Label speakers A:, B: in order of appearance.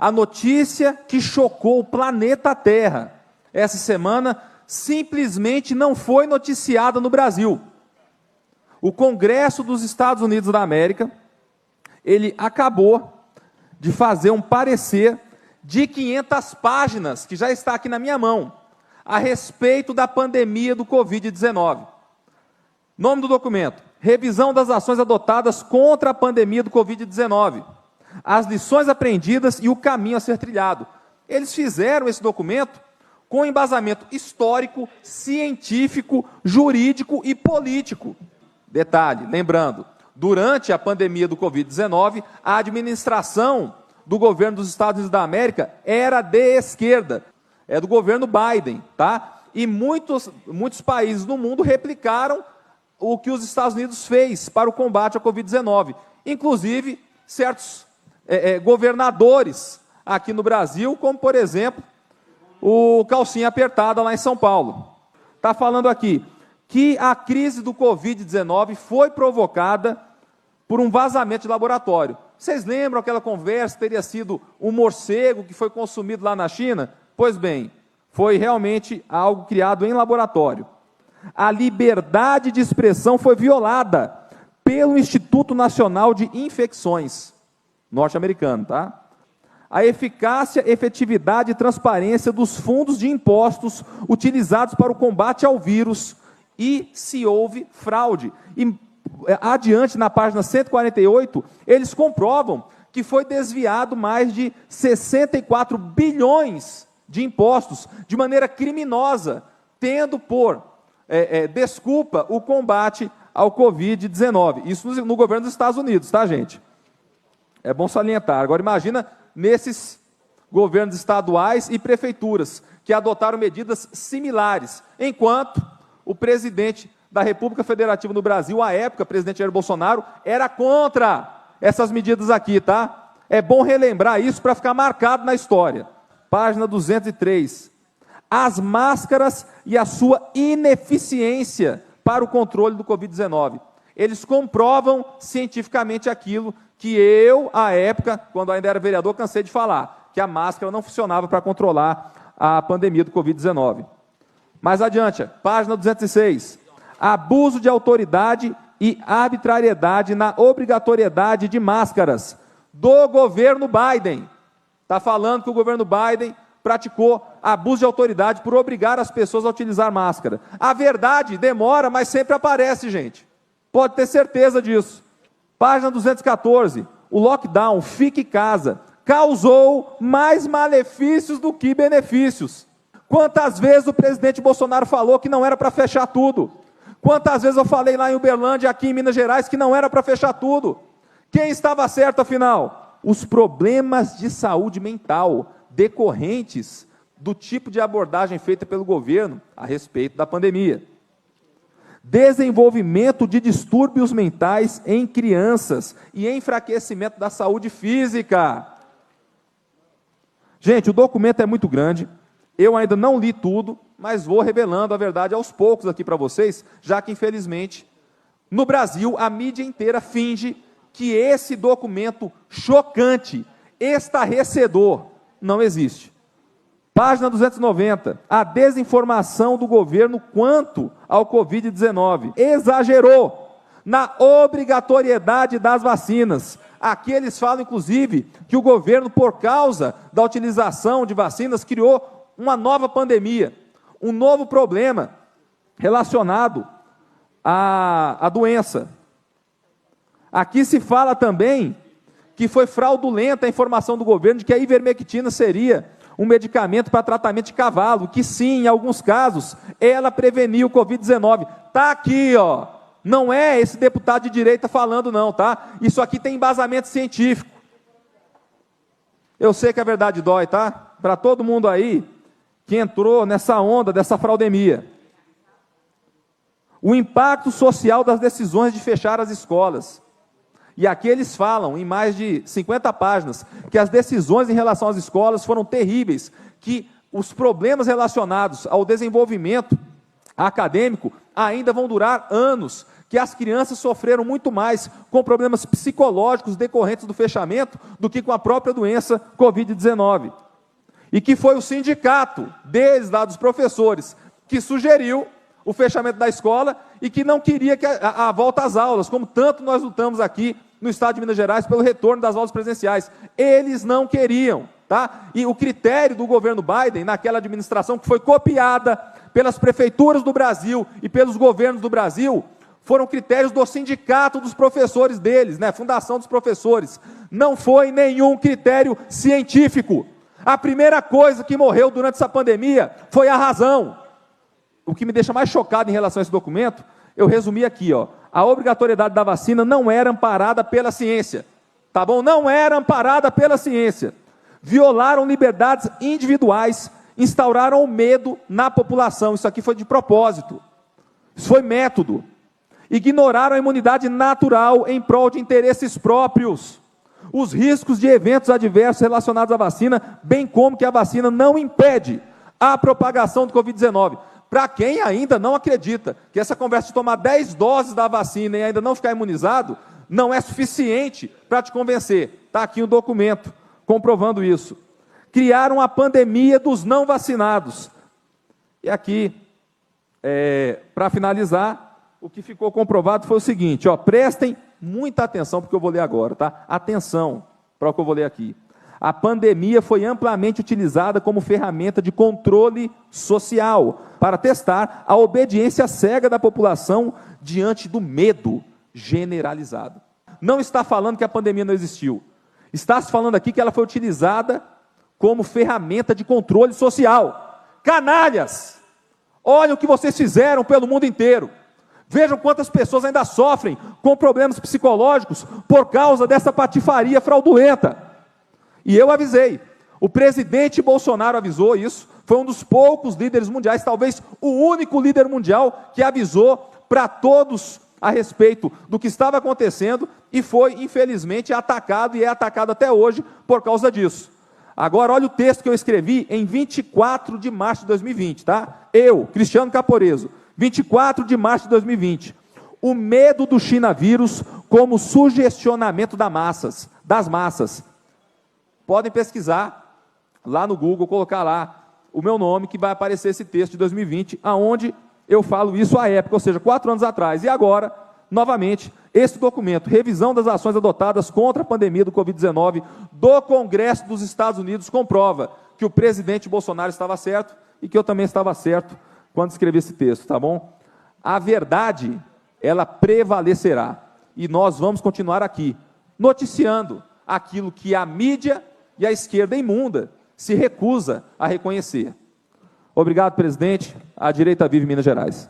A: A notícia que chocou o planeta Terra essa semana simplesmente não foi noticiada no Brasil. O Congresso dos Estados Unidos da América, ele acabou de fazer um parecer de 500 páginas, que já está aqui na minha mão, a respeito da pandemia do Covid-19. Nome do documento: Revisão das ações adotadas contra a pandemia do Covid-19, as lições aprendidas e o caminho a ser trilhado. Eles fizeram esse documento com embasamento histórico, científico, jurídico e político. Detalhe, lembrando, durante a pandemia do Covid-19, a administração do governo dos Estados Unidos da América era de esquerda, é do governo Biden, tá? E muitos países do mundo replicaram o que os Estados Unidos fez para o combate à Covid-19, inclusive certos governadores aqui no Brasil, como por exemplo o Calcinha Apertada lá em São Paulo. Está falando aqui que a crise do Covid-19 foi provocada por um vazamento de laboratório. Vocês lembram aquela conversa que teria sido um morcego que foi consumido lá na China? Pois bem, foi realmente algo criado em laboratório. A liberdade de expressão foi violada pelo Instituto Nacional de Infecções, norte-americano, tá? A eficácia, efetividade e transparência dos fundos de impostos utilizados para o combate ao vírus e se houve fraude. E adiante, na página 148, eles comprovam que foi desviado mais de 64 bilhões de impostos de maneira criminosa, tendo por desculpa o combate ao Covid-19. Isso no governo dos Estados Unidos, tá, gente? É bom salientar. Agora, imagina nesses governos estaduais e prefeituras que adotaram medidas similares, enquanto o presidente da República Federativa do Brasil, à época, presidente Jair Bolsonaro, era contra essas medidas aqui, tá? É bom relembrar isso para ficar marcado na história. Página 203. As máscaras e a sua ineficiência para o controle do Covid-19. Eles comprovam cientificamente aquilo que eu, à época, quando ainda era vereador, cansei de falar, que a máscara não funcionava para controlar a pandemia do Covid-19. Mais adiante, página 206. Abuso de autoridade e arbitrariedade na obrigatoriedade de máscaras do governo Biden. Está falando que o governo Biden praticou abuso de autoridade por obrigar as pessoas a utilizar máscara. A verdade demora, mas sempre aparece, gente. Pode ter certeza disso. Página 214. O lockdown, fique em casa, causou mais malefícios do que benefícios. Quantas vezes o presidente Bolsonaro falou que não era para fechar tudo? Quantas vezes eu falei lá em Uberlândia, aqui em Minas Gerais, que não era para fechar tudo? Quem estava certo, afinal? Os problemas de saúde mental decorrentes do tipo de abordagem feita pelo governo a respeito da pandemia. Desenvolvimento de distúrbios mentais em crianças e enfraquecimento da saúde física. Gente, o documento é muito grande, eu ainda não li tudo, mas vou revelando a verdade aos poucos aqui para vocês, já que, infelizmente, no Brasil, a mídia inteira finge que esse documento chocante, estarrecedor, não existe. Página 290, a desinformação do governo quanto ao Covid-19. Exagerou na obrigatoriedade das vacinas. Aqui eles falam, inclusive, que o governo, por causa da utilização de vacinas, criou uma nova pandemia, um novo problema relacionado à doença. Aqui se fala também que foi fraudulenta a informação do governo de que a ivermectina seria um medicamento para tratamento de cavalo, que sim, em alguns casos, ela prevenia o Covid-19. Está aqui, ó. Não é esse deputado de direita falando não, tá? Isso aqui tem embasamento científico. Eu sei que a verdade dói, tá? Para todo mundo aí que entrou nessa onda dessa fraudemia. O impacto social das decisões de fechar as escolas. E aqui eles falam, em mais de 50 páginas, que as decisões em relação às escolas foram terríveis, que os problemas relacionados ao desenvolvimento acadêmico ainda vão durar anos, que as crianças sofreram muito mais com problemas psicológicos decorrentes do fechamento do que com a própria doença Covid-19. E que foi o sindicato deles, lá dos professores, que sugeriu o fechamento da escola e que não queria que a volta às aulas, como tanto nós lutamos aqui no estado de Minas Gerais pelo retorno das aulas presenciais. Eles não queriam, tá? E o critério do governo Biden, naquela administração que foi copiada pelas prefeituras do Brasil e pelos governos do Brasil, foram critérios do sindicato dos professores deles, né? Fundação dos professores. Não foi nenhum critério científico. A primeira coisa que morreu durante essa pandemia foi a razão. O que me deixa mais chocado em relação a esse documento, eu resumi aqui, ó. A obrigatoriedade da vacina não era amparada pela ciência, tá bom? Não era amparada pela ciência. Violaram liberdades individuais, instauraram o medo na população. Isso aqui foi de propósito. Isso foi método. Ignoraram a imunidade natural em prol de interesses próprios. Os riscos de eventos adversos relacionados à vacina, bem como que a vacina não impede a propagação do Covid-19. Para quem ainda não acredita que essa conversa de tomar 10 doses da vacina e ainda não ficar imunizado, não é suficiente para te convencer. Está aqui um documento comprovando isso. Criaram a pandemia dos não vacinados. E aqui, para finalizar, o que ficou comprovado foi o seguinte, ó, prestem muita atenção, porque eu vou ler agora, tá? Atenção para o que eu vou ler aqui. A pandemia foi amplamente utilizada como ferramenta de controle social, para testar a obediência cega da população diante do medo generalizado. Não está falando que a pandemia não existiu. Está se falando aqui que ela foi utilizada como ferramenta de controle social. Canalhas! Olhem o que vocês fizeram pelo mundo inteiro. Vejam quantas pessoas ainda sofrem com problemas psicológicos por causa dessa patifaria fraudulenta. E eu avisei. O presidente Bolsonaro avisou isso. Foi um dos poucos líderes mundiais, talvez o único líder mundial que avisou para todos a respeito do que estava acontecendo e foi, infelizmente, atacado e é atacado até hoje por causa disso. Agora, olha o texto que eu escrevi em 24 de março de 2020, tá? Eu, Cristiano Caporeso, 24 de março de 2020. O medo do Chinavírus como sugestionamento das massas. Podem pesquisar lá no Google, colocar lá o meu nome, que vai aparecer esse texto de 2020, aonde eu falo isso à época, ou seja, 4 anos atrás. E agora, novamente, esse documento, revisão das ações adotadas contra a pandemia do Covid-19 do Congresso dos Estados Unidos, comprova que o presidente Bolsonaro estava certo e que eu também estava certo quando escrevi esse texto, tá bom? A verdade, ela prevalecerá. E nós vamos continuar aqui, noticiando aquilo que a mídia e a esquerda imunda se recusa a reconhecer. Obrigado, presidente. A direita vive Minas Gerais.